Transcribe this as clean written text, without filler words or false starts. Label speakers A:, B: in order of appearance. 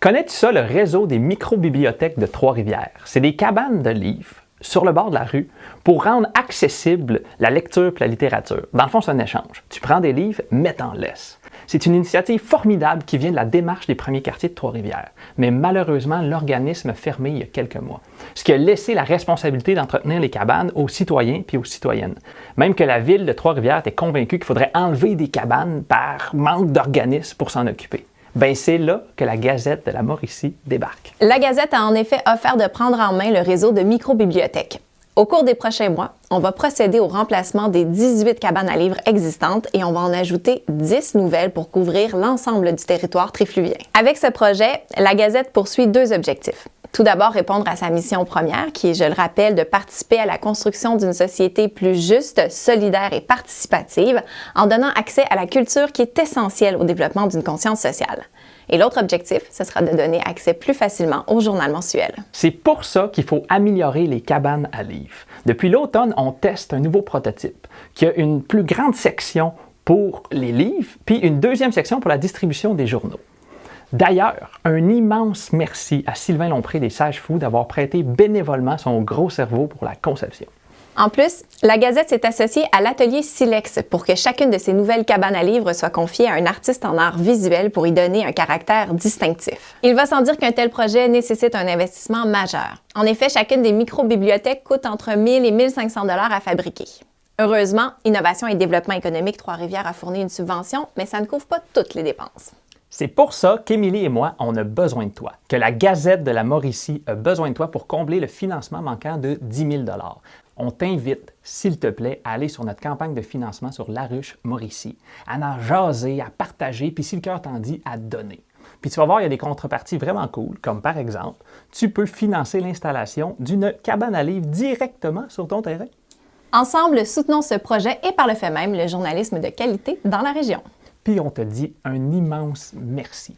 A: Connais-tu ça, le réseau des micro-bibliothèques de Trois-Rivières? C'est des cabanes de livres sur le bord de la rue pour rendre accessible la lecture et la littérature. Dans le fond, c'est un échange. Tu prends des livres, mais t'en laisses. C'est une initiative formidable qui vient de la démarche des premiers quartiers de Trois-Rivières. Mais malheureusement, l'organisme a fermé il y a quelques mois. Ce qui a laissé la responsabilité d'entretenir les cabanes aux citoyens puis aux citoyennes. Même que la ville de Trois-Rivières était convaincue qu'il faudrait enlever des cabanes par manque d'organismes pour s'en occuper. Ben c'est là que la Gazette de la Mauricie débarque.
B: La Gazette a en effet offert de prendre en main le réseau de micro-bibliothèques. Au cours des prochains mois, on va procéder au remplacement des 18 cabanes à livres existantes et on va en ajouter 10 nouvelles pour couvrir l'ensemble du territoire trifluvien. Avec ce projet, la Gazette poursuit deux objectifs. Tout d'abord, répondre à sa mission première, qui est, je le rappelle, de participer à la construction d'une société plus juste, solidaire et participative, en donnant accès à la culture qui est essentielle au développement d'une conscience sociale. Et l'autre objectif, ce sera de donner accès plus facilement au journal mensuel.
A: C'est pour ça qu'il faut améliorer les cabanes à livres. Depuis l'automne, on teste un nouveau prototype qui a une plus grande section pour les livres, puis une deuxième section pour la distribution des journaux. D'ailleurs, un immense merci à Sylvain Lompré des Sages Fous d'avoir prêté bénévolement son gros cerveau pour la conception.
B: En plus, la Gazette s'est associée à l'atelier Silex pour que chacune de ces nouvelles cabanes à livres soit confiée à un artiste en art visuel pour y donner un caractère distinctif. Il va sans dire qu'un tel projet nécessite un investissement majeur. En effet, chacune des micro-bibliothèques coûte entre 1000 et 1500 $ à fabriquer. Heureusement, Innovation et Développement économique Trois-Rivières a fourni une subvention, mais ça ne couvre pas toutes les dépenses.
A: C'est pour ça qu'Émilie et moi, on a besoin de toi, que la Gazette de la Mauricie a besoin de toi pour combler le financement manquant de 10 000 $. On t'invite, s'il te plaît, à aller sur notre campagne de financement sur La Ruche Mauricie, à en jaser, à partager, puis si le cœur t'en dit, à donner. Puis tu vas voir, il y a des contreparties vraiment cool, comme par exemple, tu peux financer l'installation d'une cabane à livres directement sur ton terrain.
B: Ensemble, soutenons ce projet et par le fait même, le journalisme de qualité dans la région.
A: Puis on te dit un immense merci.